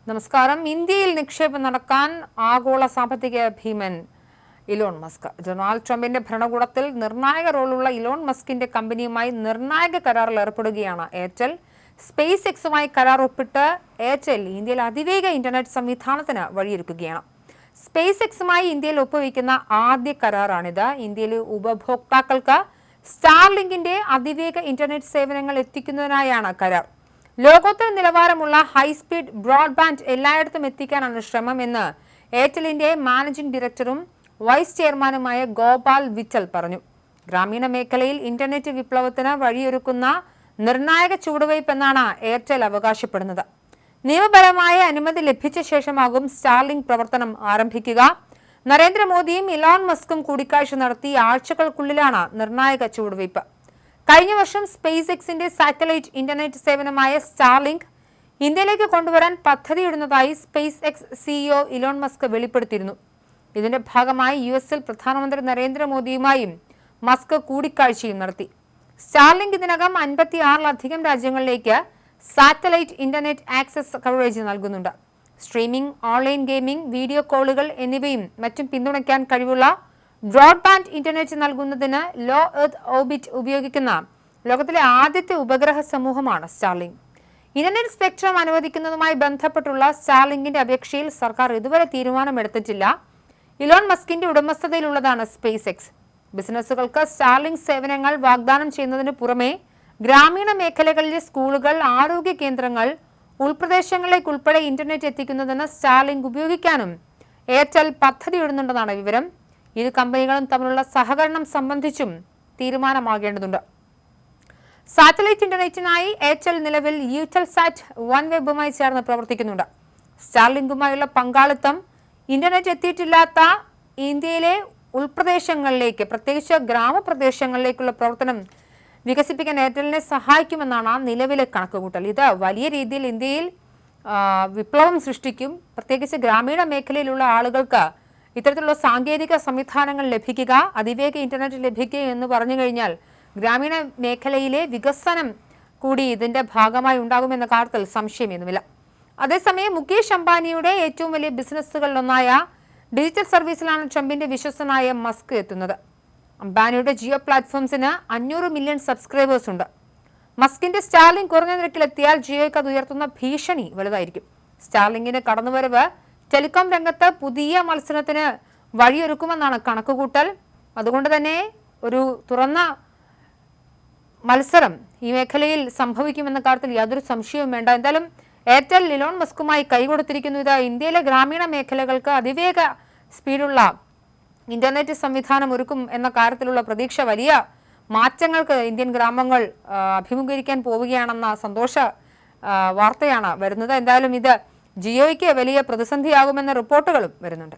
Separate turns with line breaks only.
നമസ്കാരം. ഇന്ത്യയിൽ നിക്ഷേപം നടക്കാൻ ആഗോള സാമ്പത്തിക ഭീമൻ ഇലോൺ മസ്ക്. ഡൊണാൾഡ് ട്രംപിന്റെ ഭരണകൂടത്തിൽ നിർണായക റോളുള്ള ഇലോൺ മസ്കിന്റെ കമ്പനിയുമായി നിർണായക കരാറിൽ ഏർപ്പെടുകയാണ് എയർടെൽ. സ്പേസ് എക്സുമായി കരാർ ഒപ്പിട്ട് എയർടെൽ ഇന്ത്യയിൽ അതിവേഗ ഇന്റർനെറ്റ് സംവിധാനത്തിന് വഴിയൊരുക്കുകയാണ്. സ്പേസ് എക്സുമായി ഇന്ത്യയിൽ ഒപ്പുവയ്ക്കുന്ന ആദ്യ കരാറാണിത്. ഇന്ത്യയിലെ ഉപഭോക്താക്കൾക്ക് സ്റ്റാർലിങ്കിന്റെ അതിവേഗ ഇന്റർനെറ്റ് സേവനങ്ങൾ എത്തിക്കുന്നതിനായാണ് കരാർ. ലോകോത്തര നിലവാരമുള്ള ഹൈസ്പീഡ് ബ്രോഡ്ബാൻഡ് എല്ലായിടത്തും എത്തിക്കാനാണ് ശ്രമമെന്ന് എയർടെലിന്റെ മാനേജിംഗ് ഡയറക്ടറും വൈസ് ചെയർമാനുമായ ഗോപാൽ വിറ്റൽ പറഞ്ഞു. ഗ്രാമീണ മേഖലയിൽ ഇന്റർനെറ്റ് വിപ്ലവത്തിന് വഴിയൊരുക്കുന്ന നിർണായക ചുവടുവയ്പ് എന്നാണ് എയർടെൽ അവകാശപ്പെടുന്നത്. നിയമപരമായ അനുമതി ലഭിച്ച ശേഷമാകും സ്റ്റാർലിങ്ക് പ്രവർത്തനം ആരംഭിക്കുക. നരേന്ദ്രമോദിയും ഇലോൺ മസ്കും കൂടിക്കാഴ്ച നടത്തി ആഴ്ചകൾക്കുള്ളിലാണ് നിർണായക ചുവടുവയ്പ്. കഴിഞ്ഞ വർഷം സ്പേസ് എക്സിന്റെ സാറ്റലൈറ്റ് ഇന്റർനെറ്റ് സേവനമായ സ്റ്റാർലിങ്ക് ഇന്ത്യയിലേക്ക് കൊണ്ടുവരാൻ പദ്ധതിയിടുന്നതായി Space X CEO Elon Musk വെളിപ്പെടുത്തിയിരുന്നു. ഇതിന്റെ ഭാഗമായി യുഎസിൽ പ്രധാനമന്ത്രി നരേന്ദ്രമോദിയുമായും മസ്ക് കൂടിക്കാഴ്ചയും നടത്തി. സ്റ്റാർലിങ്ക് ഇതിനകം 56-ലധികം രാജ്യങ്ങളിലേക്ക് സാറ്റലൈറ്റ് ഇന്റർനെറ്റ് ആക്സസ് കവറേജ് നൽകുന്നുണ്ട്. സ്ട്രീമിംഗ്, ഓൺലൈൻ ഗെയിമിംഗ്, വീഡിയോ കോളുകൾ എന്നിവയും മറ്റും പിന്തുണയ്ക്കാൻ കഴിവുള്ള ബ്രോഡ്ബാൻഡ് ഇന്റർനെറ്റ് നൽകുന്നതിന് ലോ എർത്ത് ഓർബിറ്റ് ഉപയോഗിക്കുന്ന ലോകത്തിലെ ആദ്യത്തെ ഉപഗ്രഹ സമൂഹമാണ് സ്റ്റാർലിങ്ക്. ഇന്റർനെറ്റ് സ്പെക്ട്രം അനുവദിക്കുന്നതുമായി ബന്ധപ്പെട്ടുള്ള സ്റ്റാർലിങ്കിന്റെ അപേക്ഷയിൽ സർക്കാർ ഇതുവരെ തീരുമാനമെടുത്തിട്ടില്ല. ഇലോൺ മസ്കിന്റെ ഉടമസ്ഥതയിലുള്ളതാണ് സ്പേസ് എക്സ്. ബിസിനസ്സുകൾക്ക് സ്റ്റാർലിങ്ക് സേവനങ്ങൾ വാഗ്ദാനം ചെയ്യുന്നതിന് പുറമെ ഗ്രാമീണ മേഖലകളിലെ സ്കൂളുകൾ, ആരോഗ്യ കേന്ദ്രങ്ങൾ, ഉൾപ്രദേശങ്ങളിലേക്ക് ഉൾപ്പെടെ ഇന്റർനെറ്റ് എത്തിക്കുന്നതിന് സ്റ്റാർലിങ്ക് ഉപയോഗിക്കാനും എയർടെൽ പദ്ധതിയിടുന്നുണ്ടെന്നാണ് വിവരം. ഇരു കമ്പനികളും തമ്മിലുള്ള സഹകരണം സംബന്ധിച്ചും തീരുമാനമാകേണ്ടതുണ്ട്. സാറ്റലൈറ്റ് ഇന്റർനെറ്റിനായി എയർടെൽ നിലവിൽ യൂറ്റൽസാറ്റ് വൺവെബുമായി ചേർന്ന് പ്രവർത്തിക്കുന്നുണ്ട്. സ്റ്റാർലിങ്കുമായുള്ള പങ്കാളിത്തം ഇന്റർനെറ്റ് എത്തിയിട്ടില്ലാത്ത ഇന്ത്യയിലെ ഉൾപ്രദേശങ്ങളിലേക്ക്, പ്രത്യേകിച്ച് ഗ്രാമപ്രദേശങ്ങളിലേക്കുള്ള പ്രവർത്തനം വികസിപ്പിക്കാൻ എയർടെലിനെ സഹായിക്കുമെന്നാണ് നിലവിലെ കണക്കുകൂട്ടൽ. ഇത് വലിയ രീതിയിൽ ഇന്ത്യയിൽ വിപ്ലവം സൃഷ്ടിക്കും. പ്രത്യേകിച്ച് ഗ്രാമീണ മേഖലയിലുള്ള ആളുകൾക്ക് ഇത്തരത്തിലുള്ള സാങ്കേതിക സംവിധാനങ്ങൾ ലഭിക്കുക, അതിവേഗ ഇന്റർനെറ്റ് ലഭിക്കുക എന്ന് പറഞ്ഞു കഴിഞ്ഞാൽ ഗ്രാമീണ മേഖലയിലെ വികസനം കൂടി ഇതിന്റെ ഭാഗമായി ഉണ്ടാകുമെന്ന കാര്യത്തിൽ സംശയമൊന്നുമില്ല. അതേസമയം മുകേഷ് അംബാനിയുടെ ഏറ്റവും വലിയ ബിസിനസ്സുകളിലൊന്നായ ഡിജിറ്റൽ സർവീസിലാണ് ട്രംപിന്റെ വിശ്വസനായ മസ്ക് എത്തുന്നത്. അംബാനിയുടെ ജിയോ പ്ലാറ്റ്ഫോംസിന് 500 മില്യൺ സബ്സ്ക്രൈബേഴ്സ് ഉണ്ട്. മസ്കിന്റെ സ്റ്റാർലിങ്ക് കുറഞ്ഞ നിരക്കിലെത്തിയാൽ ജിയോയ്ക്ക് അത് ഉയർത്തുന്ന ഭീഷണി വലുതായിരിക്കും. സ്റ്റാർലിങ്കിന്റെ കടന്നുവരവ് ടെലികോം രംഗത്ത് പുതിയ മത്സരത്തിന് വഴിയൊരുക്കുമെന്നാണ് കണക്കുകൂട്ടൽ. അതുകൊണ്ട് തന്നെ ഒരു തുറന്ന മത്സരം ഈ മേഖലയിൽ സംഭവിക്കുമെന്ന കാര്യത്തിൽ യാതൊരു സംശയവും വേണ്ട. എന്തായാലും എയർടെൽ ഇലോൺ മസ്കുമായി കൈകൊടുത്തിരിക്കുന്നു. ഇത് ഇന്ത്യയിലെ ഗ്രാമീണ മേഖലകൾക്ക് അതിവേഗ സ്പീഡുള്ള ഇന്റർനെറ്റ് സംവിധാനം ഒരുക്കും എന്ന കാര്യത്തിലുള്ള പ്രതീക്ഷ, വലിയ മാറ്റങ്ങൾക്ക് ഇന്ത്യൻ ഗ്രാമങ്ങൾ അഭിമുഖീകരിക്കാൻ പോവുകയാണെന്ന സന്തോഷ വാർത്തയാണ് വരുന്നത്. എന്തായാലും ഇത് ജിയോയ്ക്ക് വലിയ പ്രതിസന്ധിയാകുമെന്ന റിപ്പോർട്ടുകളും വരുന്നുണ്ട്.